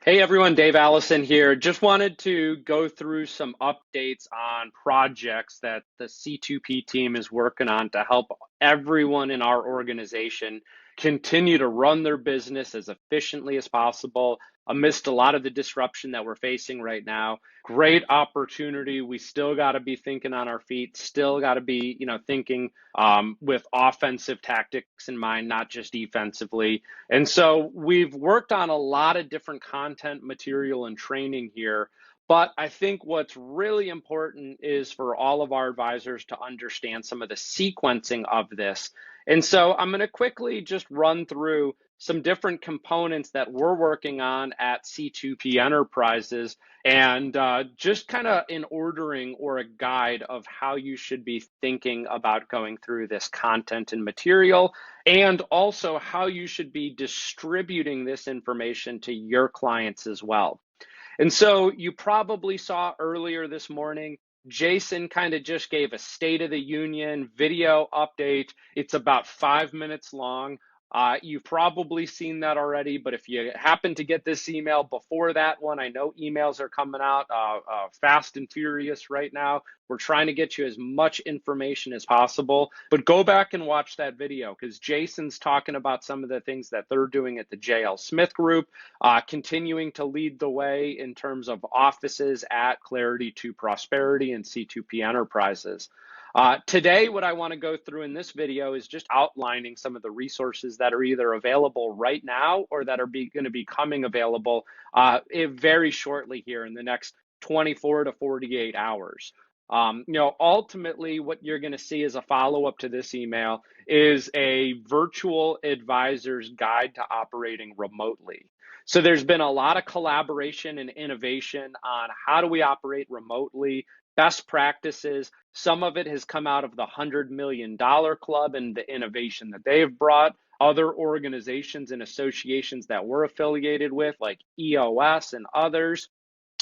Hey everyone, Dave Allison here. Just wanted to go through some updates on projects that the C2P team is working on to help everyone in our organization continue to run their business as efficiently as possible amidst a lot of the disruption that we're facing right now. Great opportunity. We still got to be thinking on our feet, still got to be, thinking with offensive tactics in mind, not just defensively. And so we've worked on a lot of different content, material, and training here. But I think what's really important is for all of our advisors to understand some of the sequencing of this. And so I'm going to quickly just run through some different components that we're working on at C2P Enterprises and just kind of in ordering or a guide of how you should be thinking about going through this content and material, and also how you should be distributing this information to your clients as well. And so you probably saw earlier this morning, Jason kind of just gave a State of the Union video update. It's about 5 minutes long. You've probably seen that already, but if you happen to get this email before that one, I know emails are coming out fast and furious right now. We're trying to get you as much information as possible, but go back and watch that video because Jason's talking about some of the things that they're doing at the JL Smith Group, continuing to lead the way in terms of offices at Clarity to Prosperity and C2P Enterprises. Today, what I want to go through in this video is just outlining some of the resources that are either available right now or that are going to be coming available very shortly here in the next 24 to 48 hours. Ultimately, what you're going to see as a follow-up to this email is a virtual advisor's guide to operating remotely. So there's been a lot of collaboration and innovation on how do we operate remotely, best practices. Some of it has come out of the $100 million club and the innovation that they've brought. Other organizations and associations that we're affiliated with, like EOS and others,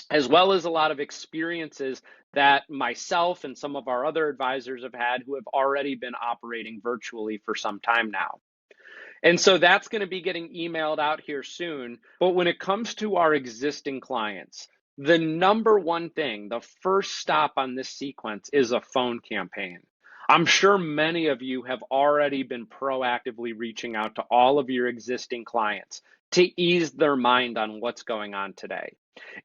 as well as a lot of experiences that myself and some of our other advisors have had who have already been operating virtually for some time now. And so that's going to be getting emailed out here soon. But when it comes to our existing clients, the number one thing, the first stop on this sequence is a phone campaign. I'm sure many of you have already been proactively reaching out to all of your existing clients to ease their mind on what's going on today.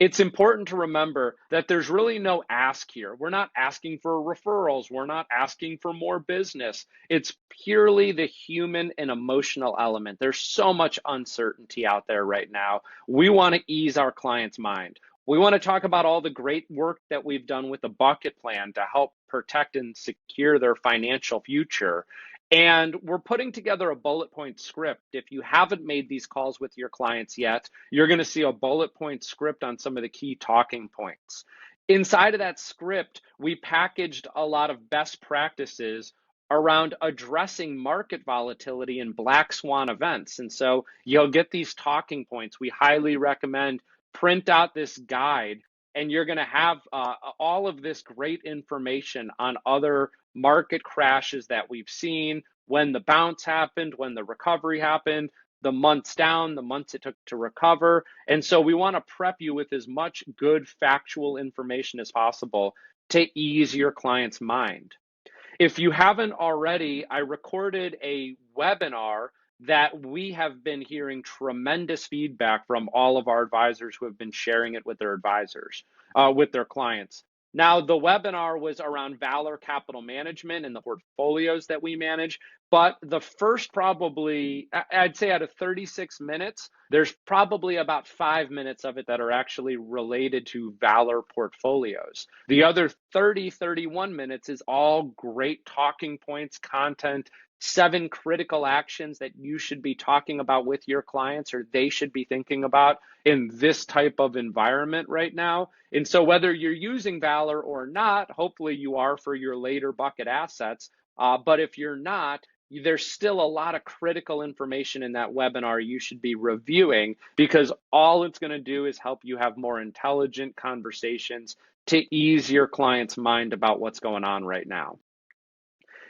It's important to remember that there's really no ask here. We're not asking for referrals. We're not asking for more business. It's purely the human and emotional element. There's so much uncertainty out there right now. We want to ease our clients' mind. We want to talk about all the great work that we've done with the bucket plan to help protect and secure their financial future. And we're putting together a bullet point script. If you haven't made these calls with your clients yet, you're going to see a bullet point script on some of the key talking points. Inside of that script, we packaged a lot of best practices around addressing market volatility and black swan events. And so you'll get these talking points. We highly recommend print out this guide, and you're going to have all of this great information on other market crashes that we've seen, when the bounce happened, when the recovery happened, the months down, the months it took to recover. And so we want to prep you with as much good factual information as possible to ease your client's mind. If you haven't already, I recorded a webinar that we have been hearing tremendous feedback from all of our advisors who have been sharing it with their advisors, with their clients. Now, the webinar was around Valor Capital Management and the portfolios that we manage, but the first probably, I'd say out of 36 minutes, there's probably about 5 minutes of it that are actually related to Valor portfolios. The other 31 minutes is all great talking points, content, 7 critical actions that you should be talking about with your clients or they should be thinking about in this type of environment right now. And so whether you're using Valor or not, hopefully you are for your later bucket assets. But if you're not, there's still a lot of critical information in that webinar you should be reviewing, because all it's going to do is help you have more intelligent conversations to ease your client's mind about what's going on right now.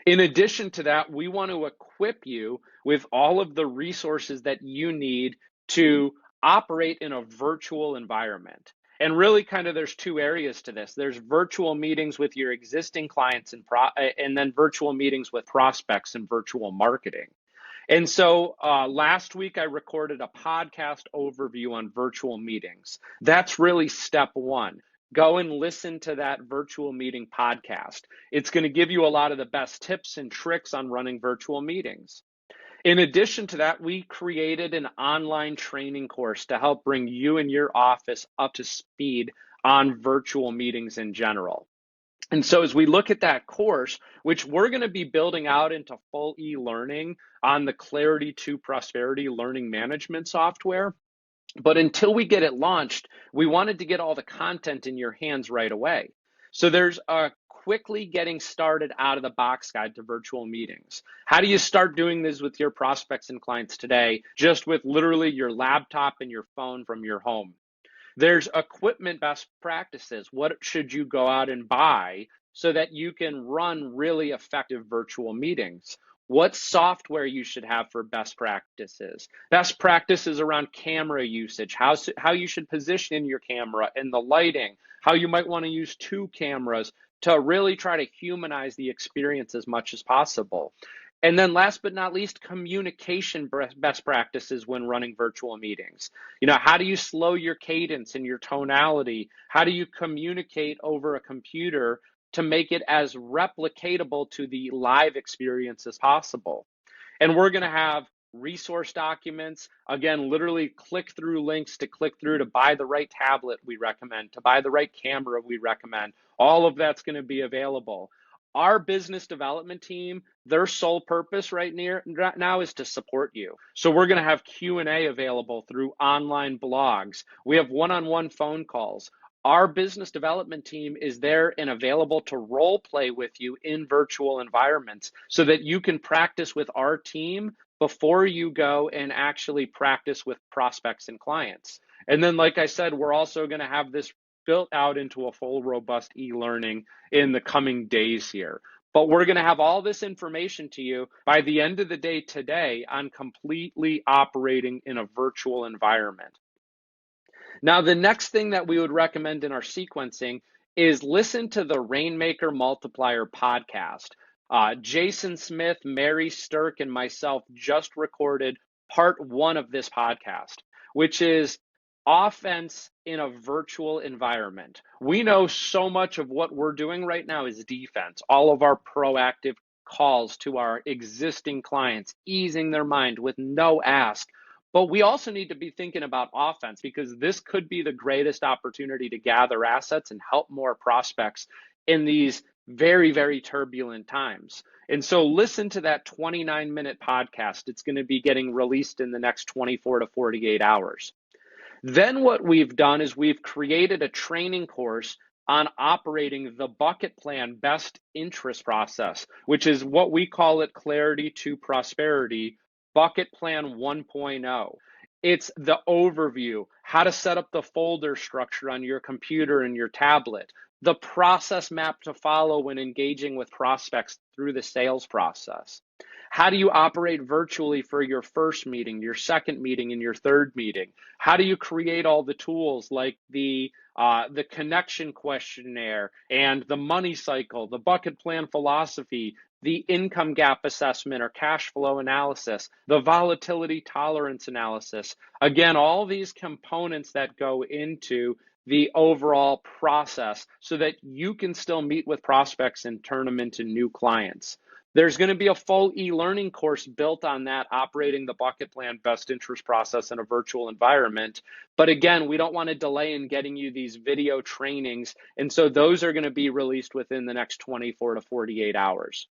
In addition to that, we want to equip you with all of the resources that you need to operate in a virtual environment. And really kind of there's two areas to this. There's virtual meetings with your existing clients and then virtual meetings with prospects and virtual marketing. And so last week I recorded a podcast overview on virtual meetings. That's really step one. Go and listen to that virtual meeting podcast. It's going to give you a lot of the best tips and tricks on running virtual meetings. In addition to that, we created an online training course to help bring you and your office up to speed on virtual meetings in general. And so as we look at that course, which we're going to be building out into full e-learning on the Clarity to Prosperity learning management software, but until we get it launched, we wanted to get all the content in your hands right away. So there's a quickly getting started out of the box guide to virtual meetings. How do you start doing this with your prospects and clients today, just with literally your laptop and your phone from your home? There's equipment best practices. What should you go out and buy so that you can run really effective virtual meetings? What software you should have for best practices? Best practices around camera usage, how you should position your camera and the lighting, how you might want to use two cameras to really try to humanize the experience as much as possible. And then last but not least, communication best practices when running virtual meetings. How do you slow your cadence and your tonality? How do you communicate over a computer to make it as replicatable to the live experience as possible? And we're going to have resource documents, again, literally click through links to click through to buy the right tablet we recommend, to buy the right camera we recommend. All of that's going to be available. Our business development team, their sole purpose right now is to support you. So we're going to have Q&A available through online blogs. We have one-on-one phone calls. Our business development team is there and available to role play with you in virtual environments so that you can practice with our team before you go and actually practice with prospects and clients. And then, like I said, we're also going to have this built out into a full, robust e-learning in the coming days here. But we're going to have all this information to you by the end of the day today on completely operating in a virtual environment. Now, the next thing that we would recommend in our sequencing is listen to the Rainmaker Multiplier podcast. Jason Smith, Mary Stirk, and myself just recorded part one of this podcast, which is offense in a virtual environment. We know so much of what we're doing right now is defense. All of our proactive calls to our existing clients, easing their mind with no ask. But we also need to be thinking about offense because this could be the greatest opportunity to gather assets and help more prospects in these very, very turbulent times. And so listen to that 29-minute podcast. It's going to be getting released in the next 24 to 48 hours. Then what we've done is we've created a training course on operating the bucket plan best interest process, which is what we call it Clarity to Prosperity Bucket Plan 1.0. It's the overview, how to set up the folder structure on your computer and your tablet, the process map to follow when engaging with prospects through the sales process. How do you operate virtually for your first meeting, your second meeting, and your third meeting? How do you create all the tools like the connection questionnaire and the money cycle, the bucket plan philosophy, the income gap assessment or cash flow analysis, the volatility tolerance analysis? Again, all these components that go into the overall process so that you can still meet with prospects and turn them into new clients. There's going to be a full e-learning course built on that, operating the bucket plan best interest process in a virtual environment. But again, we don't want to delay in getting you these video trainings. And so those are going to be released within the next 24 to 48 hours.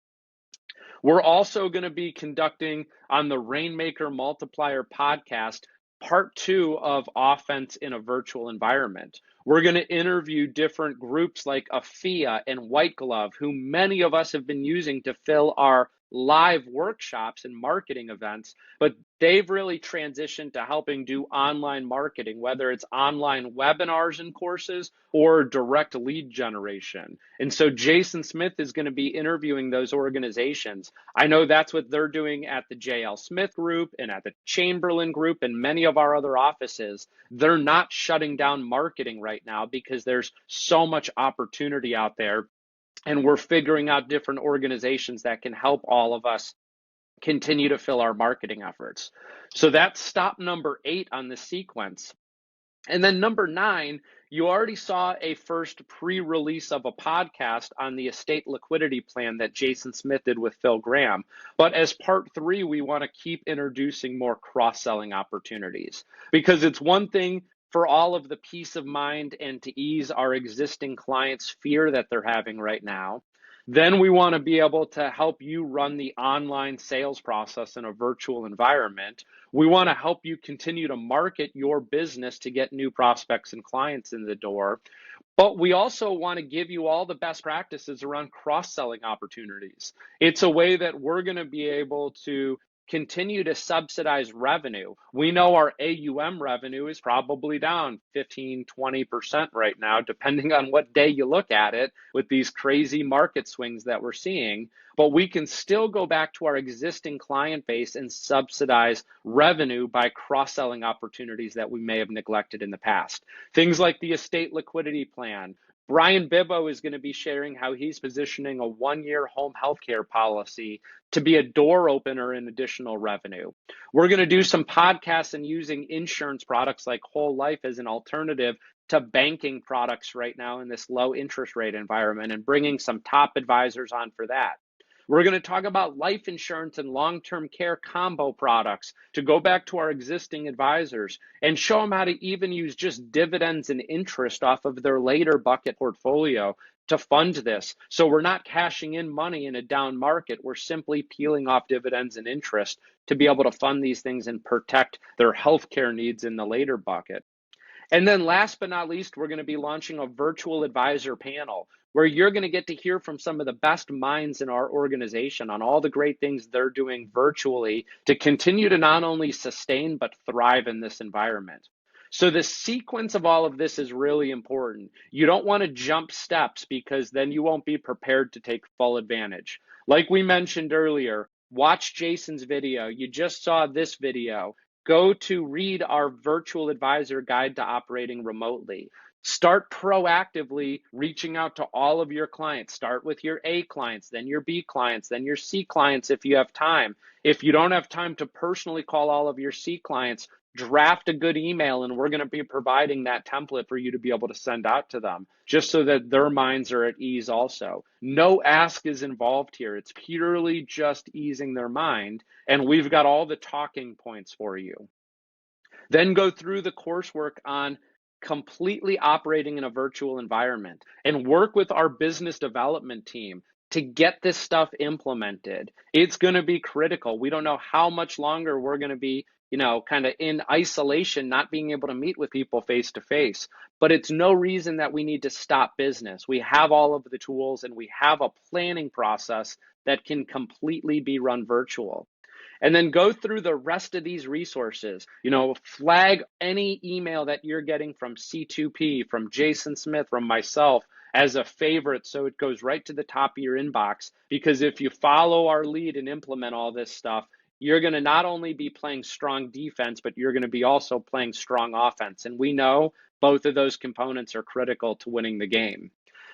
We're also going to be conducting on the Rainmaker Multiplier podcast, part two of offense in a virtual environment. We're going to interview different groups like AFIA and White Glove, who many of us have been using to fill our live workshops and marketing events, but they've really transitioned to helping do online marketing, whether it's online webinars and courses or direct lead generation. And so Jason Smith is going to be interviewing those organizations. I know that's what they're doing at the JL Smith Group and at the Chamberlain Group and many of our other offices. They're not shutting down marketing right now because there's so much opportunity out there. And we're figuring out different organizations that can help all of us continue to fill our marketing efforts. So that's stop number 8 on the sequence. And then number 9, you already saw a first pre-release of a podcast on the estate liquidity plan that Jason Smith did with Phil Graham. But as part 3, we want to keep introducing more cross-selling opportunities, because it's one thing for all of the peace of mind and to ease our existing clients' fear that they're having right now. Then we want to be able to help you run the online sales process in a virtual environment. We want to help you continue to market your business to get new prospects and clients in the door. But we also want to give you all the best practices around cross-selling opportunities. It's a way that we're going to be able to continue to subsidize revenue. We know our AUM revenue is probably down 15, 20% right now, depending on what day you look at it with these crazy market swings that we're seeing. But we can still go back to our existing client base and subsidize revenue by cross-selling opportunities that we may have neglected in the past. Things like the estate liquidity plan. Brian Bibbo is going to be sharing how he's positioning a 1-year home healthcare policy to be a door opener in additional revenue. We're going to do some podcasts and using insurance products like whole life as an alternative to banking products right now in this low interest rate environment, and bringing some top advisors on for that. We're going to talk about life insurance and long-term care combo products to go back to our existing advisors and show them how to even use just dividends and interest off of their later bucket portfolio to fund this. So we're not cashing in money in a down market. We're simply peeling off dividends and interest to be able to fund these things and protect their healthcare needs in the later bucket. And then last but not least, we're going to be launching a virtual advisor panel where you're going to get to hear from some of the best minds in our organization on all the great things they're doing virtually to continue to not only sustain, but thrive in this environment. So the sequence of all of this is really important. You don't want to jump steps because then you won't be prepared to take full advantage. Like we mentioned earlier, watch Jason's video. You just saw this video. Go to read our virtual advisor guide to operating remotely. Start proactively reaching out to all of your clients. Start with your A clients, then your B clients, then your C clients if you have time. If you don't have time to personally call all of your C clients, draft a good email, and we're going to be providing that template for you to be able to send out to them, just so that their minds are at ease also. No ask is involved here. It's purely just easing their mind, and we've got all the talking points for you. Then go through the coursework on completely operating in a virtual environment and work with our business development team to get this stuff implemented. It's going to be critical. We don't know how much longer we're going to be, kind of in isolation, not being able to meet with people face to face. But it's no reason that we need to stop business. We have all of the tools and we have a planning process that can completely be run virtual. And then go through the rest of these resources. Flag any email that you're getting from C2P, from Jason Smith, from myself as a favorite, so it goes right to the top of your inbox. Because if you follow our lead and implement all this stuff, you're going to not only be playing strong defense, but you're going to be also playing strong offense. And we know both of those components are critical to winning the game.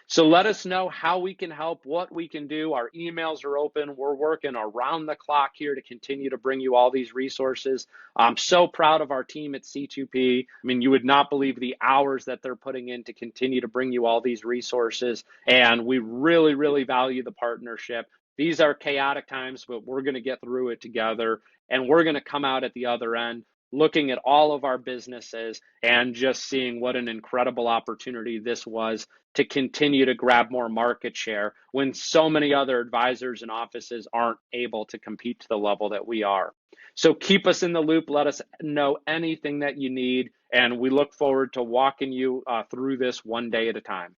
So let us know how we can help, what we can do. Our emails are open. We're working around the clock here to continue to bring you all these resources. I'm so proud of our team at C2P. I mean, you would not believe the hours that they're putting in to continue to bring you all these resources. And we really, really value the partnership. These are chaotic times, but we're going to get through it together. And we're going to come out at the other end looking at all of our businesses and just seeing what an incredible opportunity this was to continue to grab more market share when so many other advisors and offices aren't able to compete to the level that we are. So keep us in the loop. Let us know anything that you need. And we look forward to walking you through this one day at a time.